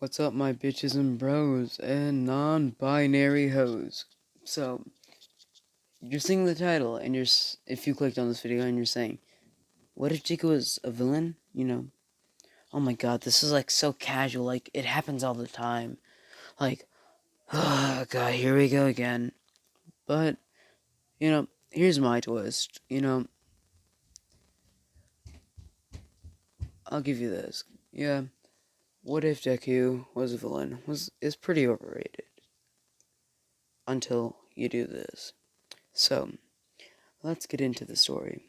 What's up, my bitches and bros and non-binary hoes? So, you're seeing the title, and if you clicked on this video and you're saying, what if Deku was a villain? Oh my god, this is like so casual, like it happens all the time. Like, oh god, here we go again. But, here's my twist. I'll give you this. Yeah, what if Deku was a villain? Is pretty overrated. Until you do this. So, let's get into the story.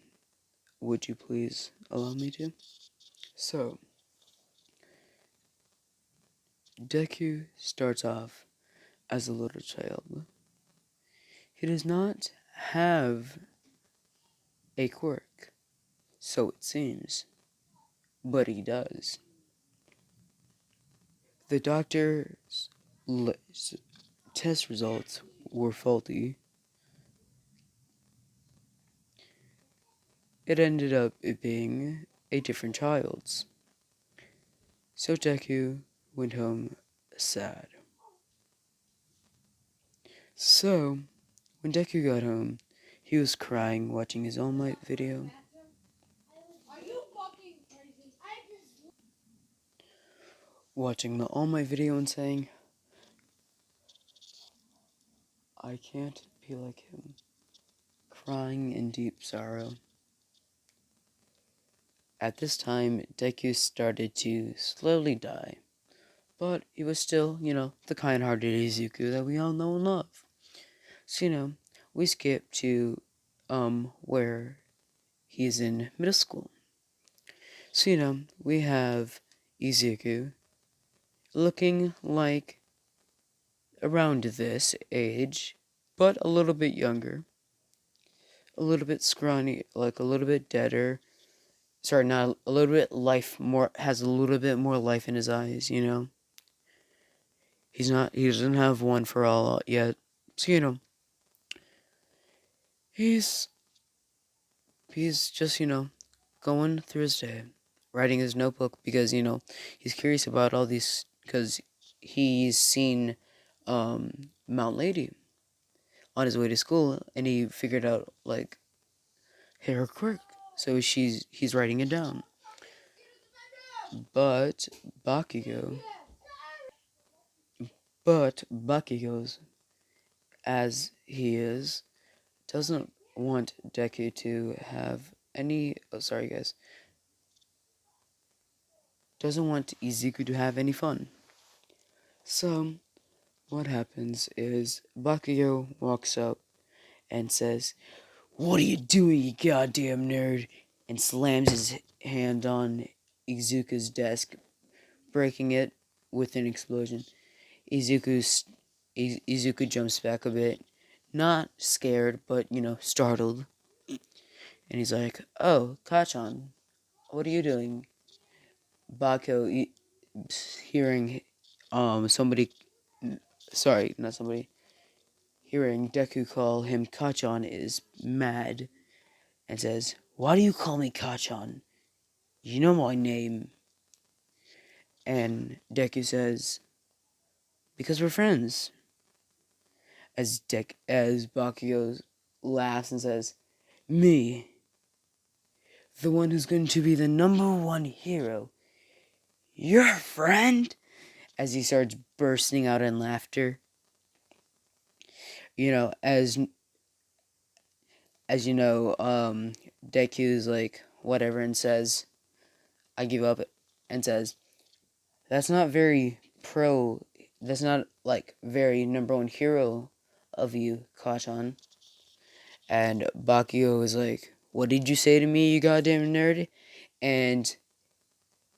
Would you please allow me to? So, Deku starts off as a little child. He does not have a quirk, so it seems, but he does. The doctor's test results were faulty. It ended up being a different child's. So Deku went home sad. So, when Deku got home, he was crying watching his All Might video. Watching the All Might video and saying, I can't be like him. Crying in deep sorrow. At this time, Deku started to slowly die. But he was still, the kind-hearted Izuku that we all know and love. So, we skip to, where he's in middle school. So, we have Izuku looking like around this age, but a little bit younger. A little bit scrawny, like a little bit deader. Sorry, not a little bit has a little bit more life in his eyes, He doesn't have one for all yet. So, he's just, going through his day, writing his notebook because, he's curious about all these, because he's seen, Mount Lady on his way to school, and he figured out, like, her quirk. So he's writing it down. But Bakugo, Bakugo's, as he is, doesn't want Deku to have any. Oh, sorry, guys. Doesn't want Izuku to have any fun. So, what happens is Bakugo walks up and says, "What are you doing, you goddamn nerd?" and slams his hand on Izuku's desk, breaking it with an explosion. Izuku jumps back a bit, not scared, but, startled. And he's like, "Oh, Kachan, what are you doing?" Bako, hearing, somebody, sorry, not somebody, hearing Deku call him Kachan is mad and says, "Why do you call me Kachan? You know my name." And Deku says, "Because we're friends." As Bakugo laughs and says, "Me, the one who's going to be the #1 hero, your friend?" As he starts bursting out in laughter. As Deku's like, whatever, and says, "I give up," and says, that's not like very #1 hero of you, Kachan." And Bakugo is like, "What did you say to me, you goddamn nerd?" And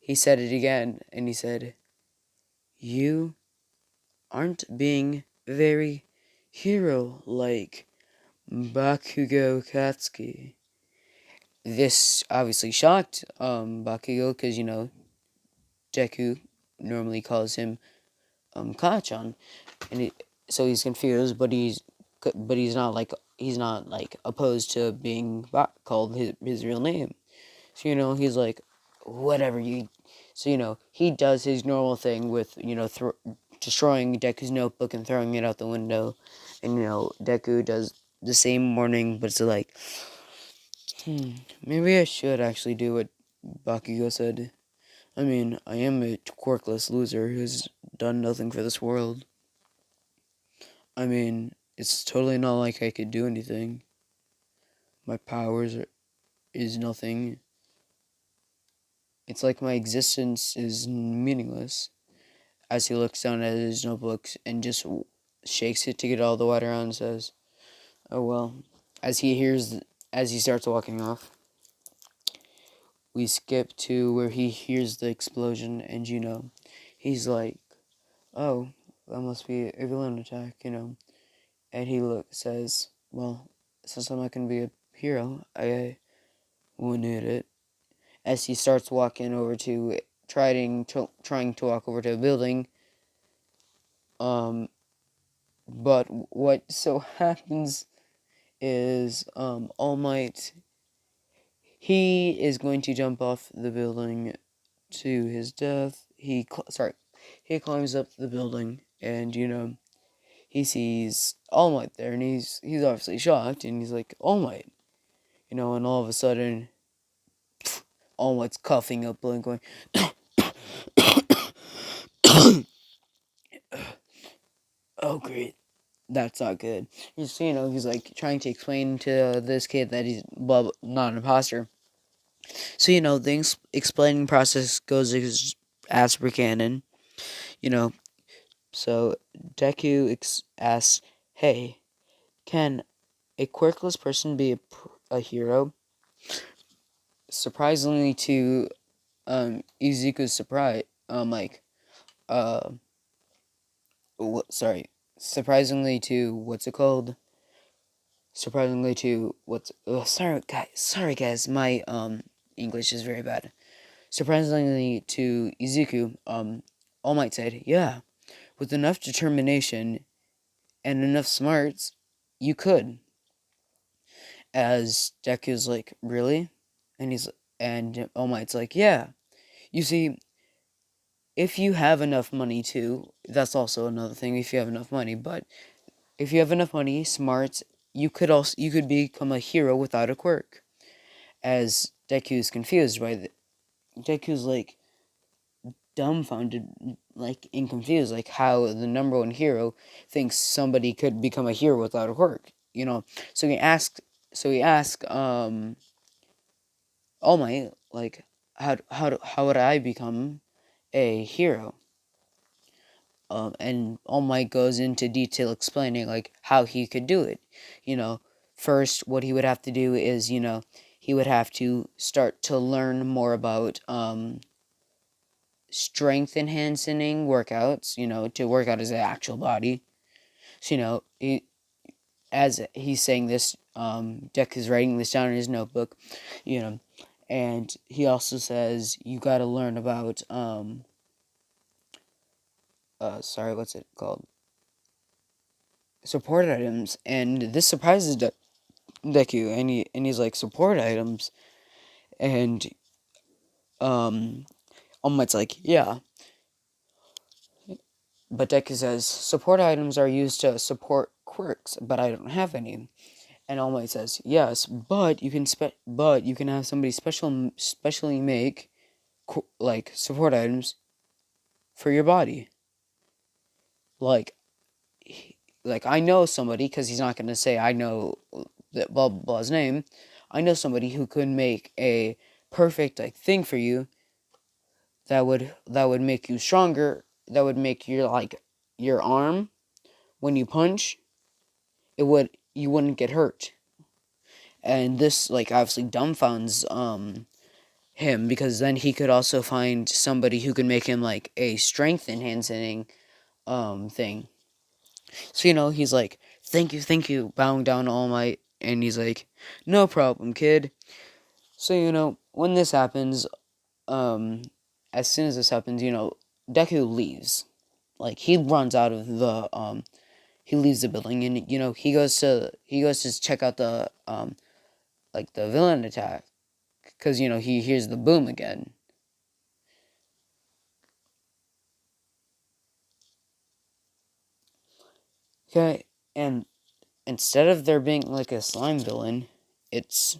he said it again, and he said, "You aren't being very hero-like, Bakugo Katsuki." This obviously shocked Bakugo, because, Deku normally calls him Kachan, and so he's confused, but he's not like opposed to being called his real name. So, he's like, "Whatever, you So, he does his normal thing with, destroying Deku's notebook and throwing it out the window. And, Deku does the same morning, but it's like, maybe I should actually do what Bakugo said. I mean, I am a quirkless loser who's done nothing for this world. I mean, it's totally not like I could do anything. My is nothing. It's like my existence is meaningless. As he looks down at his notebooks and just shakes it to get all the water out and says, "Oh well." As he starts walking off, we skip to where he hears the explosion, and he's like, "Oh, that must be a villain attack," And he says, "Well, since I'm not gonna be a hero, I won't need it." As he starts walking over to trying to walk over to a building, but what so happens is All Might, he is going to jump off the building to his death. He climbs up the building, and he sees All Might there, and he's obviously shocked, and he's like, "All Might," and all of a sudden, All Might's coughing up blood, going, "Oh great, that's not good." He's like trying to explain to this kid that he's not an imposter. So the explaining process goes as per canon. You know, so Deku asks, "Hey, can a quirkless person be a hero?" Surprisingly to Izuku's surprise, uh, sorry, surprisingly to what's it called? Surprisingly to what's sorry guys, my English is very bad. Surprisingly to Izuku, All Might said, "Yeah, with enough determination and enough smarts, you could." As Deku's like, "Really?" And All Might's like, "Yeah. You see, if you have enough money too, that's also another thing. If you have enough money, but if you have enough money, smarts, you could become a hero without a quirk." As Deku's confused Deku's like dumbfounded, like and confused, like how the number one hero thinks somebody could become a hero without a quirk. So he asked All Might, like, how would I become a hero? And All Might goes into detail explaining like how he could do it. First, what he would have to do is, he would have to start to learn more about strength enhancing workouts, to work out his actual body. So, as he's saying this, Deck is writing this down in his notebook, and he also says you got to learn about what's it called? Support items, and this surprises Deku, and he's like, "Support items," and All Might's like, "Yeah," but Deku says, "Support items are used to support quirks, but I don't have any." And All Might says, "Yes, but you can have somebody specially make like support items for your body." Like, I know somebody, because he's not gonna say I know that blah blah blah's name. I know somebody who could make a perfect thing for you that would make you stronger. That would make your arm, when you punch, you wouldn't get hurt. And this obviously dumbfounds him, because then he could also find somebody who could make him like a strength enhancing thing. So he's like, thank you, bowing down to All Might, and he's like, "No problem, kid." So when this happens, as soon as this happens, Deku leaves. Like, he runs out of the he leaves the building, and he goes to check out the the villain attack, because he hears the boom again. Okay, and instead of there being like a slime villain, it's...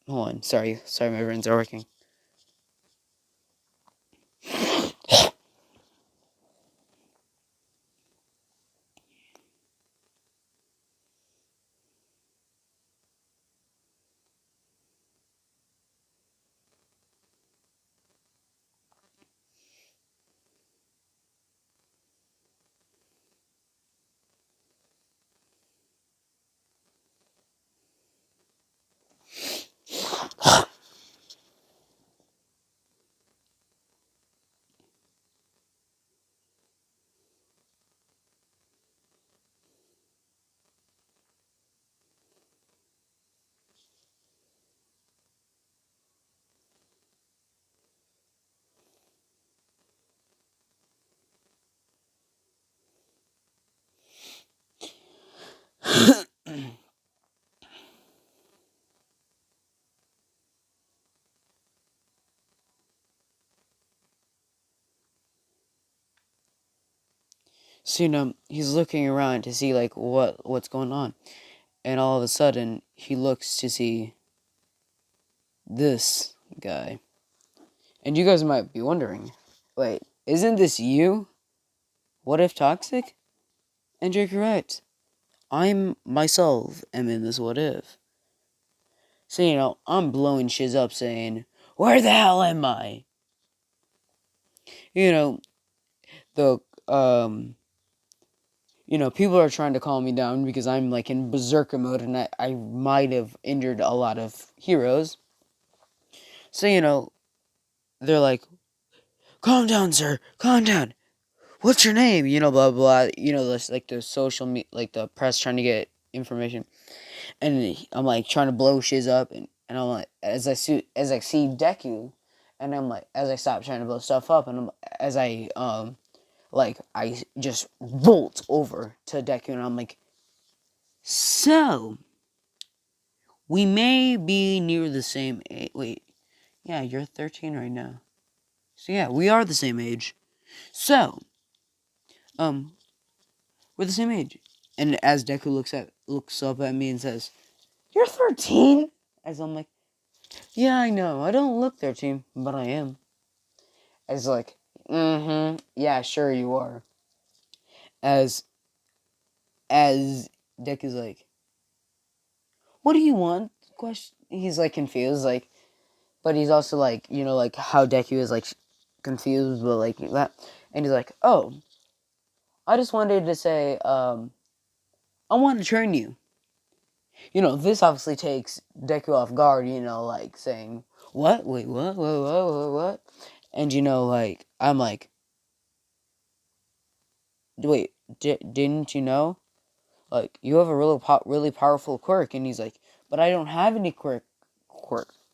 Hold on, sorry, my brains are working. So, he's looking around to see, like, what's going on. And all of a sudden, he looks to see this guy. And you guys might be wondering, wait, isn't this you? What if toxic? And you're correct. I'm myself am in this what if. So, I'm blowing shiz up saying, where the hell am I? You know, the, people are trying to calm me down because I'm, like, in berserker mode and I might have injured a lot of heroes. So, they're like, calm down, sir, calm down. What's your name? Blah, blah, this, like, the like, the press trying to get information. And I'm, like, trying to blow shiz up, and I'm, like, as I see Deku, and I'm, like, as I stop trying to blow stuff up, and I just bolt over to Deku, and I'm like, so, we may be near the same age. Wait, yeah, you're 13 right now. So, yeah, we are the same age. So, we're the same age. And as Deku looks up at me and says, you're 13? As I'm like, yeah, I know. I don't look 13, but I am. As like, yeah, sure you are. As Deku's like, what do you want? He's like confused, like, but he's also like, like how Deku is like confused, but like that. And he's like, oh, I just wanted to say, I want to train you. This obviously takes Deku off guard, like saying, what? Wait, what? And, like, I'm like, wait, didn't you know? Like, you have a really powerful quirk. And he's like, but I don't have any quirk.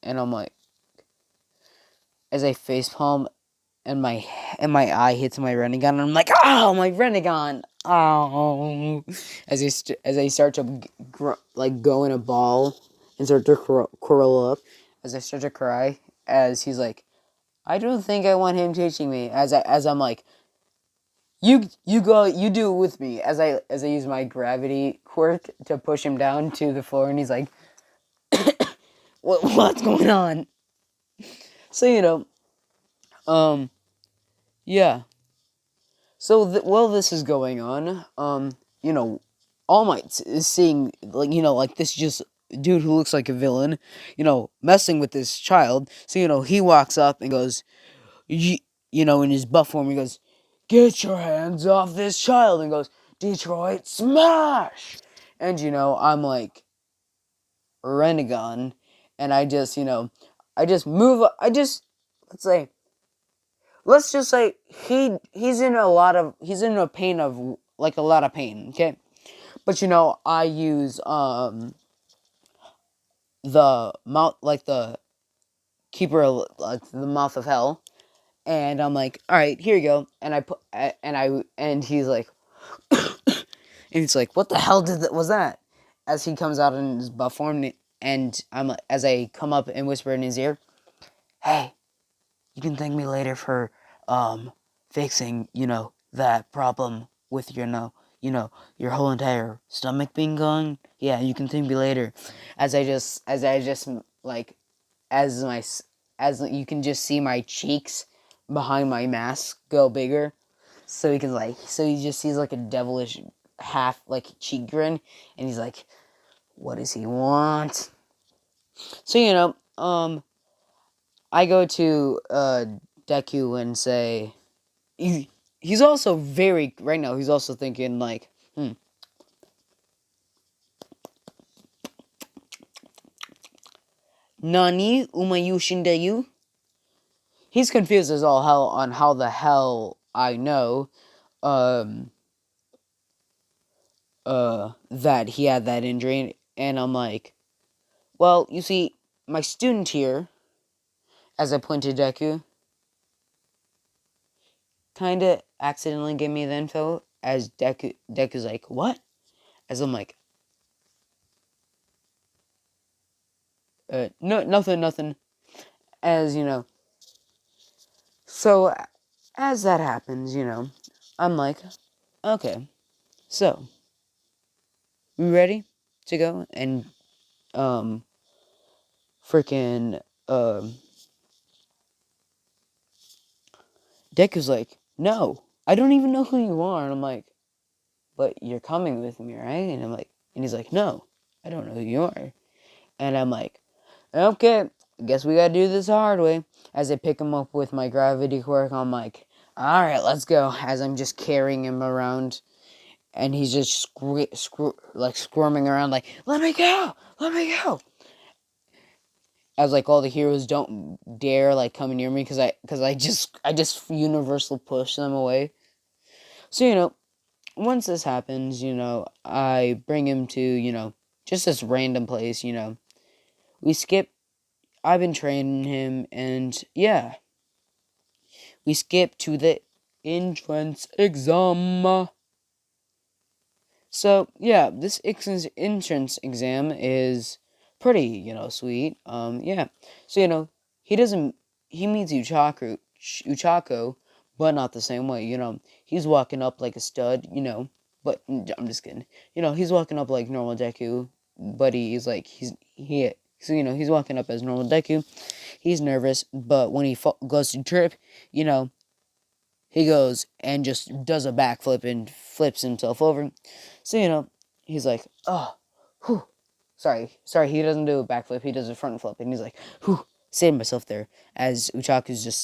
And I'm like, as I facepalm and my eye hits my Renegon, and I'm like, oh, my Renegon! Oh! As I start to go in a ball and start to curl up, as I start to cry, as he's like, I don't think I want him teaching me. As I'm like, you go, you do it with me. As I use my gravity quirk to push him down to the floor, and he's like, what's going on? So yeah. So while this is going on, All Might is seeing like this just dude who looks like a villain, messing with this child. So he walks up and goes, in his buff form, he goes, "Get your hands off this child!" and goes, "Detroit Smash!" And I'm like, Renegon, and I just move. Let's just say he's in a pain of like a lot of pain, okay? But I use the mouth, like the keeper, like the mouth of hell, and I'm like, all right, here you go, and and he's like, and he's like, what the hell was that? As he comes out in his buff form, and as I come up and whisper in his ear, hey, you can thank me later for fixing that problem with your whole entire stomach being gone. Yeah, you can thank me later. As I just like, as my, as you can just see my cheeks behind my mask go bigger. So he just sees like a devilish half like cheek grin, and he's like, what does he want? So, I go to Deku and say, he's also very, right now, he's also thinking like, Nani umayu shindeyu? He's confused as all hell on how the hell I know that he had that injury, and I'm like, well, you see, my student here, as I point to Deku, kinda accidentally gave me the info, as Deku's like, what? As I'm like, no, nothing. As so as that happens, I'm like, okay, so we ready to go? And freaking Deku's like, no, I don't even know who you are. And I'm like, but you're coming with me, right? And he's like, no, I don't know who you are. And I'm like, okay, I guess we gotta do this the hard way. As I pick him up with my gravity quirk, I'm like, alright, let's go. As I'm just carrying him around, and he's just squirming around like, let me go, let me go. As like all the heroes don't dare like come near me because I just universal push them away. So once this happens, I bring him to just this random place. We skip. I've been training him, and yeah, we skip to the entrance exam. So yeah, this entrance exam is pretty, sweet. Yeah. So he doesn't. He meets Uchako, but not the same way. He's walking up like a stud. But I'm just kidding. He's walking up like normal Deku, but he's like he. So he's walking up as normal Deku. He's nervous, but when he goes to trip, he goes and just does a backflip and flips himself over. So, he's like, oh, whew. Sorry, he doesn't do a backflip, he does a front flip, and he's like, whew, saved myself there. As Uchaku just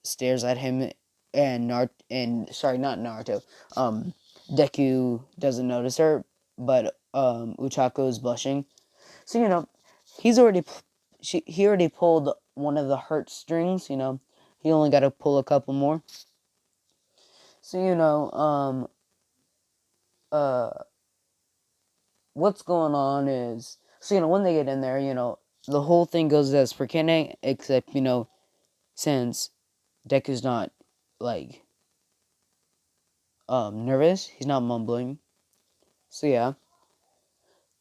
stares at him, and sorry, not Naruto, Deku doesn't notice her, but, Uchaku is blushing. So, he's already, he already pulled one of the heartstrings, he only got to pull a couple more. So, what's going on is, so, when they get in there, the whole thing goes as per Kenne, except, since Deku's not, like, nervous, he's not mumbling. So, yeah.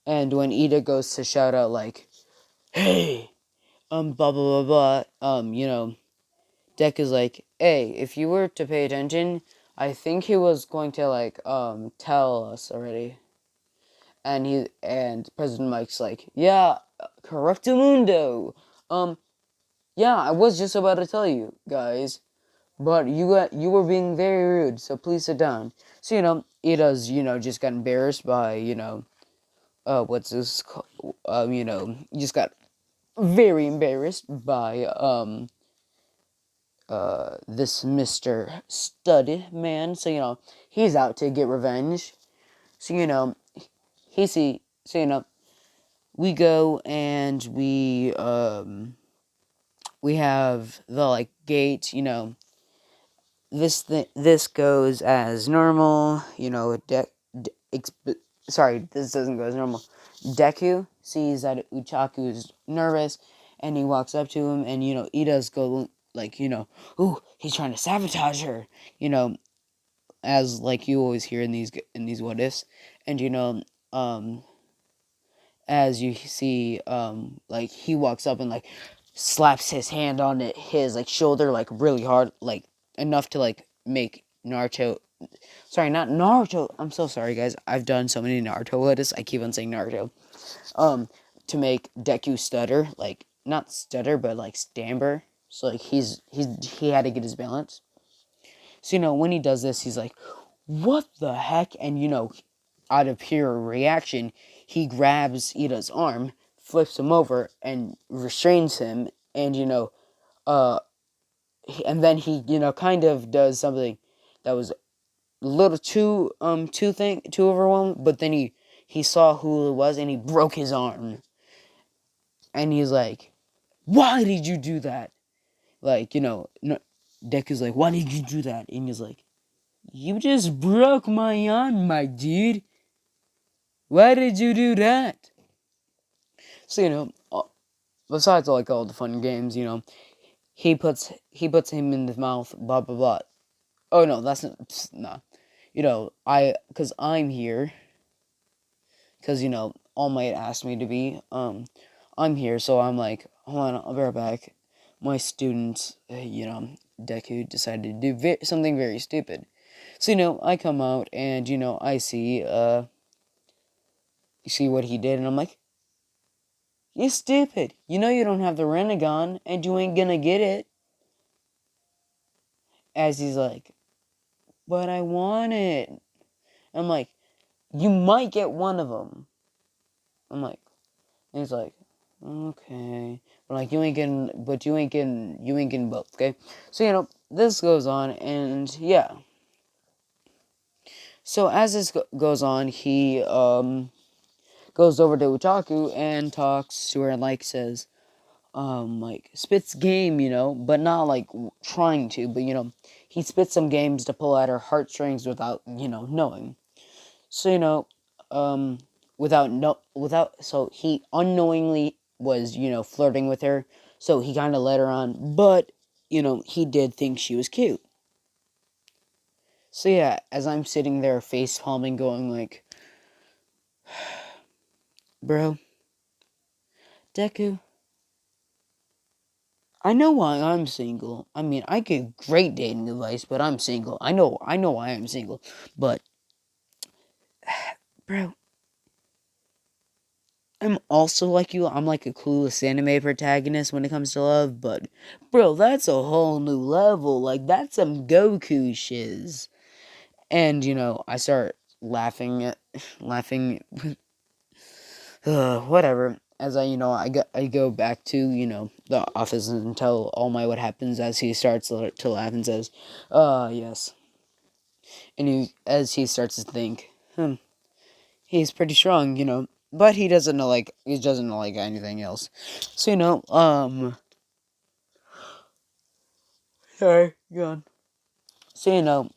And when Ida goes to shout out, like, hey, blah, blah, blah, blah, Deku's like, hey, if you were to pay attention, I think he was going to, like, tell us already. And President Mike's like, yeah, correctamundo. Yeah, I was just about to tell you guys, but you were being very rude, so please sit down. So Ida's just got embarrassed by what's this just got very embarrassed by this Mr. Stud man. So he's out to get revenge. So we go and we have the like gate, this goes as normal, sorry, this doesn't go as normal. Deku sees that Uchaku is nervous, and he walks up to him, and Ida's go like, ooh, he's trying to sabotage her, as like you always hear in these what ifs, and as you see, like he walks up and like slaps his hand on his like shoulder like really hard, like enough to like make Naruto sorry, not Naruto. I'm so sorry, guys. I've done so many Naruto edits. I keep on saying Naruto. To make Deku stutter, like not stutter, but like stammer. So like he had to get his balance. So when he does this, he's like, "What the heck?" And out of pure reaction, he grabs Ida's arm, flips him over, and restrains him. And uh, and then he kind of does something that was a little too overwhelmed. But then he saw who it was, and he broke his arm. And he's like, "Why did you do that?" Like no, Deku's like, "Why did you do that?" And he's like, "You just broke my arm, my dude. Why did you do that?" So besides like all the fun games, he puts him in the mouth, blah blah blah. Oh no, that's not nah. Cause I'm here, cause All Might asked me to be. I'm here, so I'm like, hold on, I'll be right back. My student, Deku decided to do something very stupid. So I come out and I see you see what he did, and I'm like, you stupid. You don't have the Renegon, and you ain't gonna get it. As he's like, but I want it. I'm like, you might get one of them. I'm like, and he's like, okay. But like, you ain't getting both, okay? So, this goes on, and yeah. So as this goes on, he, goes over to Utaku and talks to her and, like, says, like, spits game, but not, like, trying to, but, he spits some games to pull at her heartstrings without, knowing. So, so he unknowingly was, flirting with her, so he kind of led her on, but, he did think she was cute. So, yeah, as I'm sitting there face palming, going, like, bro, Deku, I know why I'm single. I mean, I give great dating advice, but I'm single. I know why I'm single. But, bro, I'm also like you. I'm like a clueless anime protagonist when it comes to love. But, bro, that's a whole new level. Like, that's some Goku shiz. And, I start laughing, whatever. As I go back to, the office and tell All Might what happens as he starts to laugh and says, yes. And as he starts to think, he's pretty strong, but he doesn't know anything else. So, sorry, go on. So,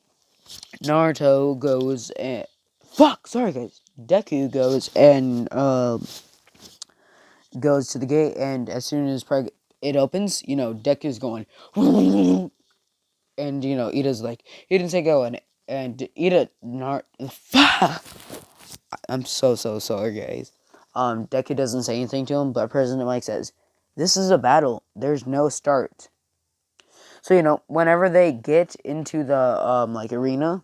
Naruto goes and, sorry guys. Deku goes and, goes to the gate, and as soon as it opens, Deku's going, and Ida's like, he didn't say go, and Ida I'm so sorry, guys. Deku doesn't say anything to him, but President Mike says, "This is a battle. There's no start." So whenever they get into the arena,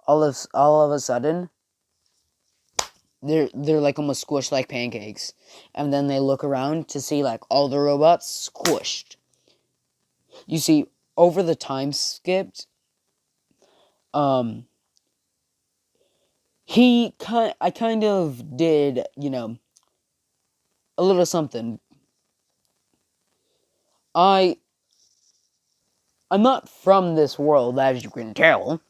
all of a sudden, they're like almost squished like pancakes, and then they look around to see like all the robots squished. You see, over the time skipped, I kind of did, a little something. I'm not from this world, as you can tell.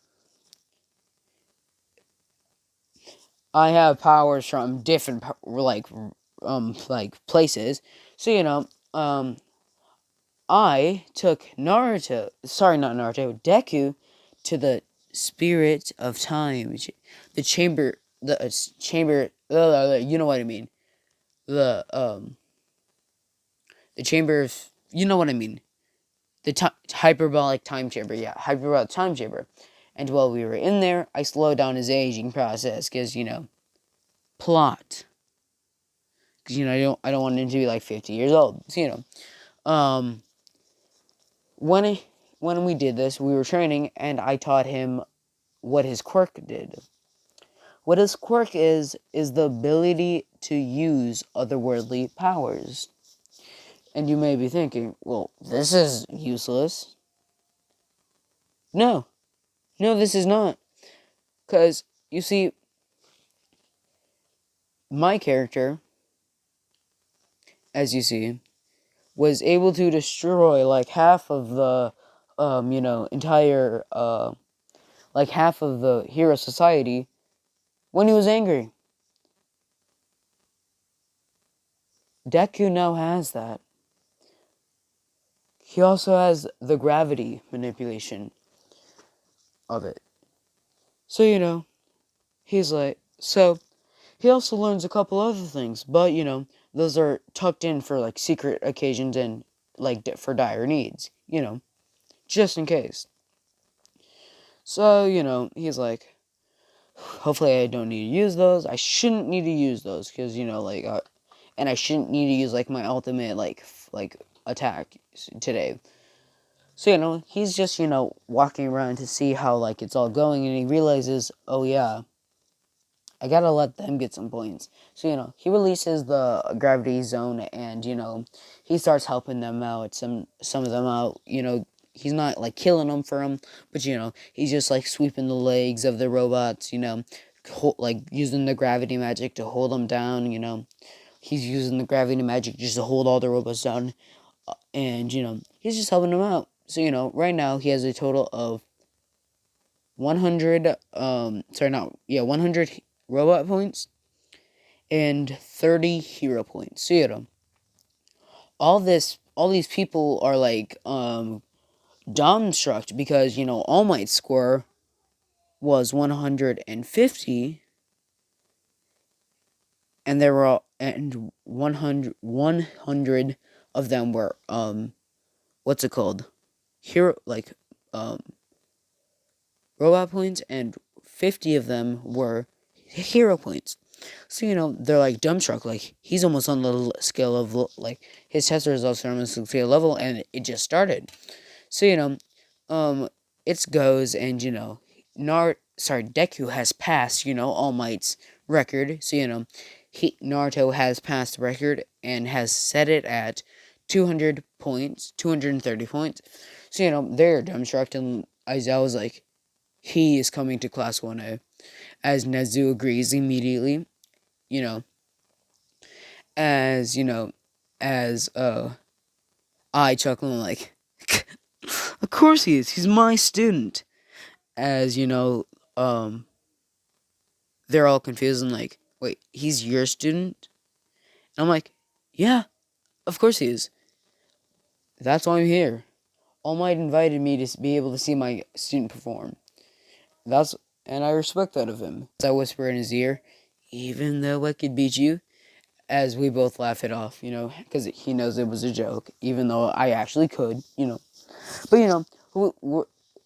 I have powers from different, places. So, I took Deku, to the spirit of time, the chamber, you know what I mean, the chamber of, you know what I mean, the hyperbolic time chamber, yeah, hyperbolic time chamber, and while we were in there, I slowed down his aging process, because, plot, because, I don't want him to be, like, 50 years old, so, when we did this, we were training, and I taught him what his quirk did. What his quirk is the ability to use otherworldly powers. And you may be thinking, well, this is useless. No, this is not. Because, you see, my character, as you see, was able to destroy like half of the, entire, like half of the hero society when he was angry. Deku now has that. He also has the gravity manipulation of it. So, he's like, so he also learns a couple other things, but, those are tucked in for, like, secret occasions and, like, for dire needs, just in case. So, he's like, hopefully I don't need to use those. I shouldn't need to use those, because, and I shouldn't need to use, like, my ultimate, like attack today. So, he's just, walking around to see how, like, it's all going, and he realizes, oh, yeah, I gotta let them get some points. So, he releases the gravity zone, and, he starts helping them out, some of them out, he's not, like, killing them for them, but, he's just, like, sweeping the legs of the robots, like, using the gravity magic to hold them down, he's using the gravity magic just to hold all the robots down, and, he's just helping them out. So, right now, he has a total of 100, 100 robot points and 30 hero points. So, all these people are, like, dumbstruck because, All Might's score was 150, and there were, and 100 of them were, what's it called? Hero, like, robot points, and 50 of them were hero points. So, they're, like, dumbstruck. Like, he's almost on the scale of, like, his test results are almost the scale level, and it just started. So, it goes, and, Deku has passed, All Might's record. So, Naruto has passed the record and has set it at 200 points, 230 points. So, they're dumbstruck, and Aizawa was like, he is coming to Class 1A. As Nezu agrees immediately, as, as, I chuckle and like, of course he is, he's my student. As, they're all confused and like, wait, he's your student? And I'm like, yeah, of course he is. That's why I'm here. All Might invited me to be able to see my student perform. And I respect that of him. As I whisper in his ear, even though I could beat you, as we both laugh it off, because he knows it was a joke, even though I actually could, But, it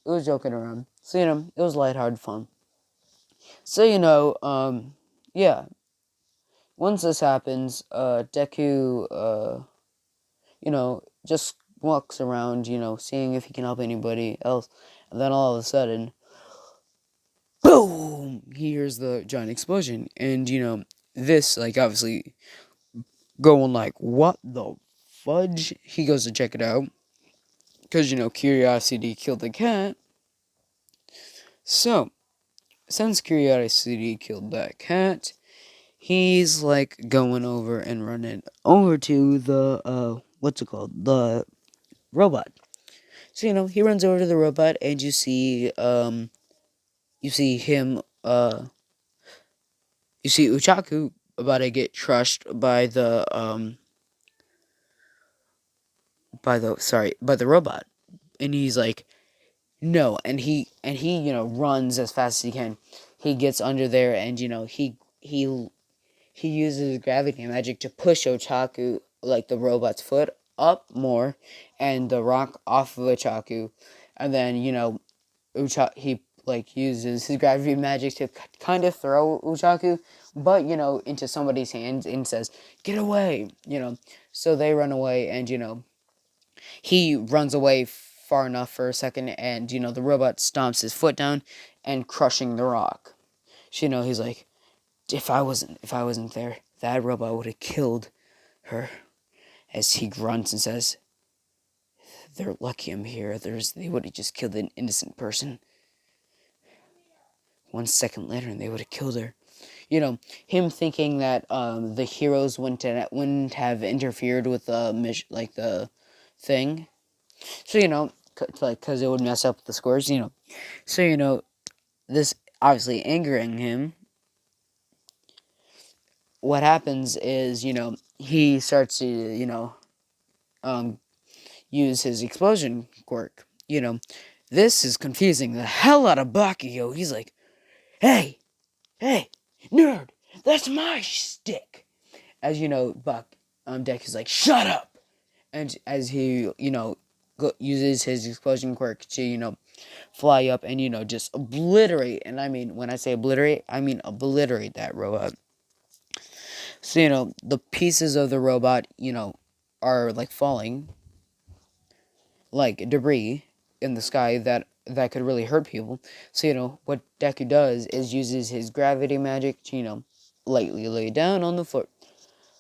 was joking around. So, it was lighthearted fun. So, yeah. Once this happens, Deku, just walks around, seeing if he can help anybody else. And then all of a sudden, boom! He hears the giant explosion. And, this, like, obviously going like, what the fudge? He goes to check it out. Because, curiosity killed the cat. So, since curiosity killed that cat, he's, like, going over and running over to the, what's it called? The robot. So, he runs over to the robot, and you see him, you see Uchaku about to get crushed by the robot. And he's like, no, and he runs as fast as he can. He gets under there, and he uses gravity magic to push Ochaku, like the robot's foot, up more, and the rock off of Ochaku, and then he like uses his gravity magic to kind of throw Uchaku, but into somebody's hands and says, "Get away!" So they run away, and he runs away far enough for a second, and, the robot stomps his foot down and crushing the rock. So, he's like, if I wasn't there, that robot would have killed her. As he grunts and says, they're lucky I'm here. They would have just killed an innocent person. 1 second later, and they would have killed her. Him thinking that the heroes wouldn't have interfered with the thing. So, because it would mess up the scores. So, this obviously angering him. What happens is, he starts to, use his explosion quirk. This is confusing the hell out of Bakugo. He's like, hey, nerd, that's my stick. As Deck is like, shut up. And as he, uses his explosion quirk to, fly up and, just obliterate. And I mean, when I say obliterate, I mean obliterate that robot. So, the pieces of the robot, are like falling like debris in the sky that could really hurt people. So, what Deku does is uses his gravity magic to, lightly lay down on the floor.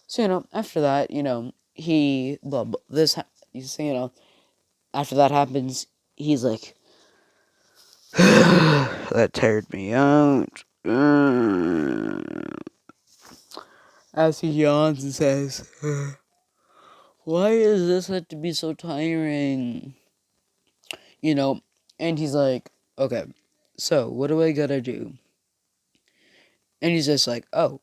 So, after that, he, after that happens, he's like, that tired me out. As he yawns and says, why does this have to be so tiring? And he's like, okay, so what do I gotta do? And he's just like, oh,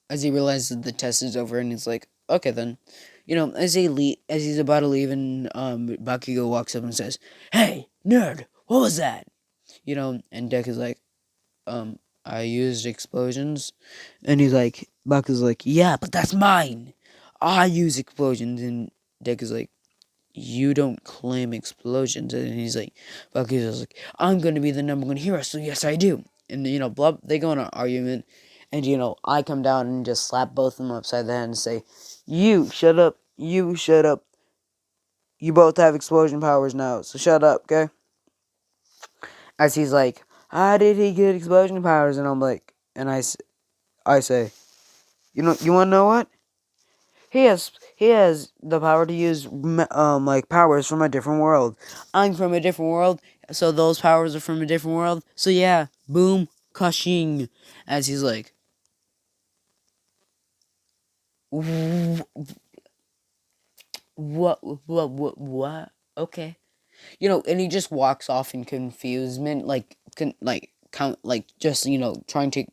as he realizes that the test is over, and he's like, okay then. As he's about to leave, and Bakugo walks up and says, hey, nerd, what was that? And Deck is like, I used explosions. And Bakugo's like, yeah, but that's mine. I use explosions. And Deck is like, you don't claim explosions. And he's like, Bakugo's like, I'm going to be the number one hero, so yes, I do. And, they go on an argument. And, I come down and just slap both of them upside the head and say, you, shut up. You, shut up. You both have explosion powers now, so shut up, okay? As he's like, how did he get explosion powers? And I'm like, and I say, you want to know what? He has the power to use powers from a different world. I'm from a different world, so those powers are from a different world. So yeah, boom, kashing. As he's like, what? Okay, and he just walks off in confusement, just trying to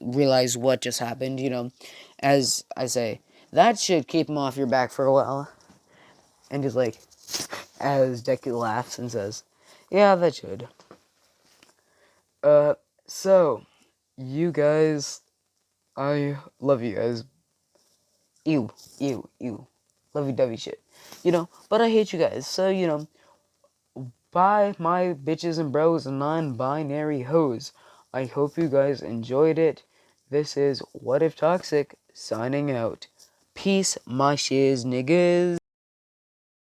realize what just happened. As I say, that should keep him off your back for a while. And he's like, as Deku laughs and says, yeah, that should. So, you guys, I love you guys. Ew. Lovey-dovey shit. But I hate you guys. So, bye, my bitches and bros and non-binary hoes. I hope you guys enjoyed it. This is What If Toxic, signing out. Peace, my shiz, niggas.